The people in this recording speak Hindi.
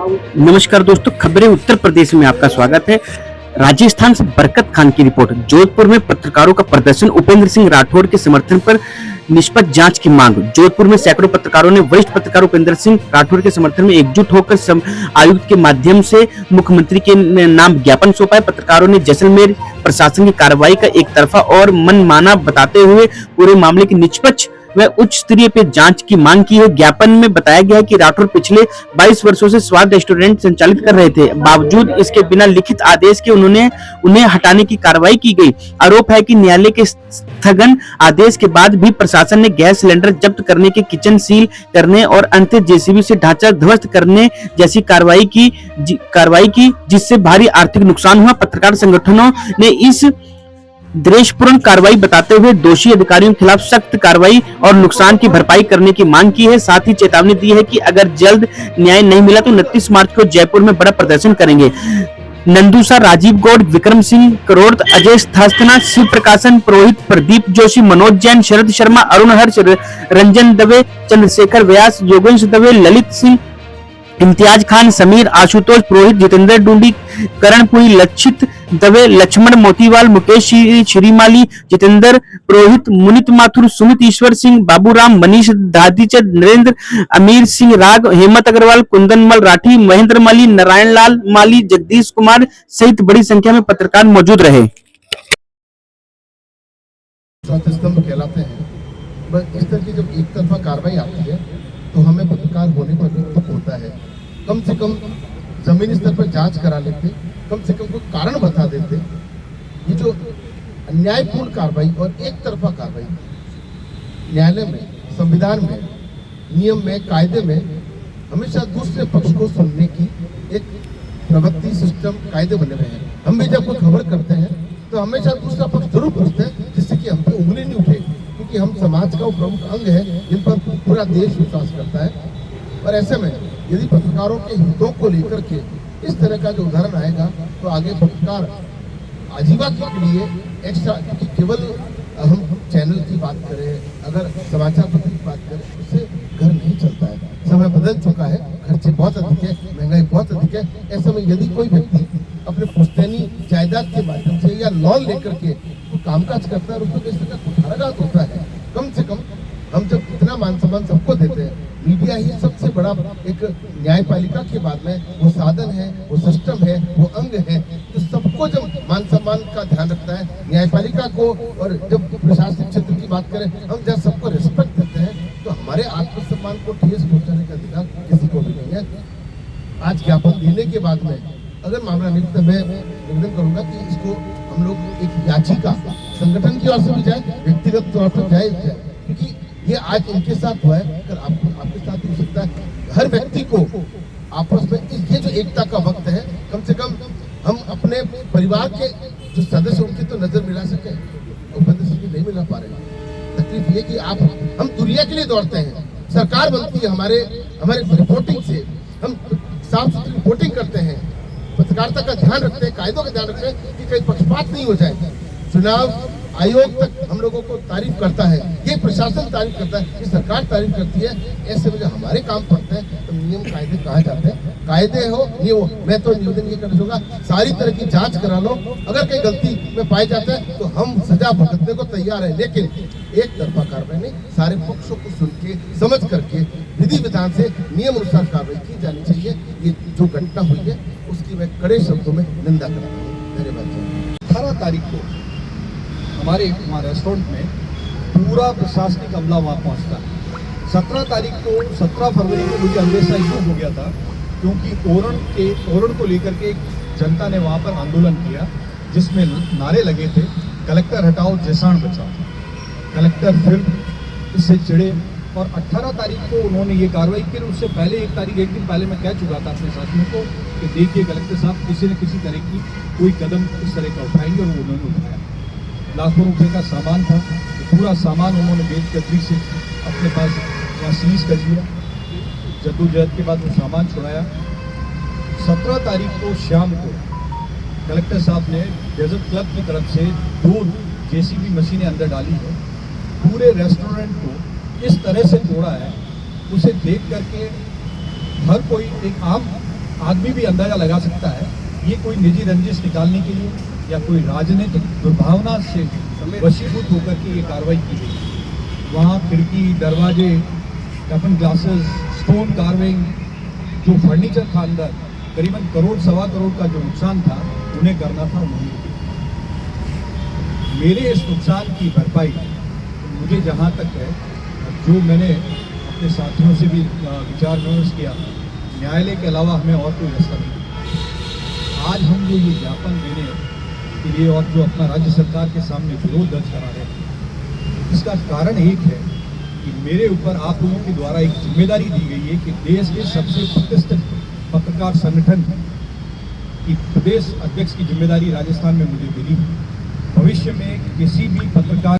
नमस्कार दोस्तों, खबरें उत्तर प्रदेश में आपका स्वागत है। राजस्थान से बरकत खान की रिपोर्ट। जोधपुर में पत्रकारों का प्रदर्शन, उपेंद्र सिंह राठौड़ के समर्थन पर निष्पक्ष जांच की मांग। जोधपुर में सैकड़ों पत्रकारों ने वरिष्ठ पत्रकार उपेंद्र सिंह राठौड़ के समर्थन में एकजुट होकर आयुक्त के माध्यम से मुख्यमंत्री के नाम ज्ञापन सौंपा है। पत्रकारों ने जैसलमेर प्रशासन की कार्रवाई का एक तरफा और मनमाना बताते हुए पूरे मामले की निष्पक्ष व उच्च स्तरीय पे जांच की मांग की है। ज्ञापन में बताया गया है कि राठौर पिछले 22 वर्षों से स्वाद रेस्टोरेंट संचालित कर रहे थे। बावजूद इसके बिना लिखित आदेश के उन्हें हटाने की कार्रवाई की गई। आरोप है कि न्यायालय के स्थगन आदेश के बाद भी प्रशासन ने गैस सिलेंडर जब्त करने के किचन सील करने और अंत जेसीबी से ढांचा ध्वस्त करने जैसी कार्रवाई की, जिससे भारी आर्थिक नुकसान हुआ। पत्रकार संगठनों ने इस द्वेषपूर्ण कार्रवाई बताते हुए दोषी अधिकारियों के खिलाफ सख्त कार्रवाई और नुकसान की भरपाई करने की मांग की है। साथ ही चेतावनी दी है कि अगर जल्द न्याय नहीं मिला तो 29 मार्च को जयपुर में बड़ा प्रदर्शन करेंगे। नंदूसा, राजीव गौड़, विक्रम सिंह करोड़, अजय स्थास्तना, शिव प्रकाशन, पुरोहित, प्रदीप जोशी, मनोज जैन, शरद शर्मा, अरुण हर्ष, रंजन दवे, चंद्रशेखर व्यास, योगेश दवे, ललित सिंह, इम्तियाज खान, समीर, आशुतोष पुरोहित, जितेंद्र डूडी, करणपुरी, लक्षित दवे, लक्ष्मण मोतीवाल, मुकेश श्रीमाली, जितेंद्र पुरोहित, मुनित माथुर, सुमित ईश्वर सिंह, बाबूराम, मनीष दादीचंद, नरेंद्र, अमीर सिंह राग, हेमंत अग्रवाल, कुंदनमल राठी, महेंद्र माली, नारायण लाल माली, जगदीश कुमार सहित बड़ी संख्या में पत्रकार मौजूद रहे। चौथे स्तंभ कहलाते हैं। बस इस तरह की जब एक तरफा कार्रवाई आती है तो हमें पत्रकार होने पर भी दुख होता है। कम से कम जमीनी स्तर पर जांच करा लेते, कम से कम कोई कारण बता देते। ये जो अन्यायपूर्ण कार्रवाई और एक तरफा कार्रवाई न्यायालय में, संविधान में, नियम में, कायदे में हमेशा दूसरे पक्ष को सुनने की एक प्रवृत्ति, सिस्टम, कायदे बने हुए हैं। हम भी जब कोई खबर करते हैं तो हमेशा दूसरा पक्ष जरूर पूछते हैं जिससे कि हम पे उंगली नहीं उठेगी, क्योंकि हम समाज का प्रमुख अंग है जिन पर पूरा देश विश्वास करता है। और ऐसे में यदि पत्रकारों के हितों को लेकर के इस तरह का जो उदाहरण आएगा तो आगे पत्रकार आजीवन के लिए एक्स्ट्रा, क्योंकि केवल हम चैनल की बात करें, अगर समाचार पत्र की बात करें, उससे घर नहीं चलता है। समय बदल चुका है, खर्चे बहुत अधिक है, महंगाई बहुत अधिक है। ऐसे में यदि कोई व्यक्ति अपने पुश्तैनी जायदाद के माध्यम से या लोन लेकर के कामकाज करता है और उसको किस तरह कुठाराघात होता है, कम से कम हम जब इतना मान सम्मान सबको देते हैं, मीडिया ही सबसे बड़ा एक न्यायपालिका के बाद में वो साधन है, वो सिस्टम है, वो अंग है, तो सबको जब मान सम्मान का ध्यान रखता है न्यायपालिका को। और जब प्रशासनिक क्षेत्र की बात करें, हम जब सबको रिस्पेक्ट देते हैं तो हमारे आत्मसम्मान को ठेस पहुंचाने का अधिकार किसी को भी नहीं है। आज ज्ञापन देने के बाद में अगर मामला नियुक्त, मैं निवेदन करूंगा कि इसको हम लोग एक याचिका संगठन की ओर से भी जाए, व्यक्तिगत तौर पर जाए, क्योंकि ये आज इनके साथ हुआ है, अगर आपके साथ हो सकता है। हर व्यक्ति को आपस में ये जो एकता का वक्त है, कम से कम हम अपने परिवार के जो सदस्य उनकी तो नजर मिला सके, उपेंद्र सिंह नहीं मिला पा रहे। तकलीफ ये कि हम दुनिया के लिए दौड़ते हैं, सरकार बनती है हमारे रिपोर्टिंग से, हम साफ सुथरी रिपोर्टिंग करते हैं, पत्रकारिता का ध्यान रखते हैं, कायदों का ध्यान रखते हैं कि कहीं पक्षपात नहीं हो जाए। चुनाव आयोग तक हम लोगों को तारीफ करता है, ये प्रशासन तारीफ करता है, ये सरकार तारीफ करती है। ऐसे में जो हमारे काम पड़ते हैं तो नियम कायदे कहा जाते हैं, कायदे हो ये हो। मैं तो निवेदन ये करना चाहूंगा, सारी तरह की जांच करा लो, अगर कहीं गलती में पाए जाते हैं तो हम सजा भुगतने को तैयार है, लेकिन एक तरफा कार्रवाई नहीं, सारे पक्षों को सुन के समझ करके विधि विधान से नियम अनुसार कार्रवाई की जानी चाहिए। ये जो घटना हुई है उसकी मैं कड़े शब्दों में निंदा करता हूँ। धन्यवाद। 18 तारीख को हमारे वहाँ रेस्टोरेंट में पूरा प्रशासनिक अमला वहाँ पहुँचता है। 17 तारीख को, 17 फरवरी को मुझे अंदेशा इसलिए हो गया था क्योंकि ओरण को लेकर के जनता ने वहाँ पर आंदोलन किया, जिसमें नारे लगे थे, कलेक्टर हटाओ, जैसाण बचाओ। कलेक्टर फिर इससे चिढ़े और 18 तारीख को उन्होंने ये कार्रवाई की। उससे पहले एक दिन पहले मैं कह चुका था अपने साथियों को कि देखिए कलेक्टर साहब किसी न किसी तरह की कोई कदम इस तरह का उठाएंगे, और वो उन्होंने उठाया। लाखों रुपये का सामान था, तो पूरा सामान उन्होंने बेदखली से अपने पास वहाँ सीज कर लिया। जद्दोजहद के बाद वो सामान छुड़ाया। 17 तारीख को शाम को कलेक्टर साहब ने डेजर्ट क्लब की तरफ से 2 जेसीबी मशीनें अंदर डाली है, पूरे रेस्टोरेंट को इस तरह से तोड़ा है, उसे देख करके हर कोई, एक आम आदमी भी अंदाजा लगा सकता है ये कोई निजी रंजिश निकालने के लिए या कोई राजनीतिक दुर्भावना से वशीभूत होकर के ये कार्रवाई की गई। वहाँ खिड़की, दरवाजे, टफन ग्लासेस, स्टोन कार्विंग, जो फर्नीचर था अंदर, करीबन करोड़ सवा करोड़ का जो नुकसान था उन्हें करना था, उन्होंने किया। मेरे इस नुकसान की भरपाई मुझे जहाँ तक है, जो मैंने अपने साथियों से भी विचार विमर्श किया, न्यायालय के अलावा हमें और कोई रास्ता नहीं। आज हम जो ये ज्ञापन देने के लिए और जो अपना राज्य सरकार के सामने विरोध दर्ज करा रहे हैं, इसका कारण एक है कि मेरे ऊपर आप लोगों के द्वारा एक जिम्मेदारी दी गई है कि देश के सबसे प्रतिष्ठित पत्रकार संगठन की प्रदेश अध्यक्ष की जिम्मेदारी राजस्थान में मुझे मिली है। भविष्य में किसी भी पत्रकार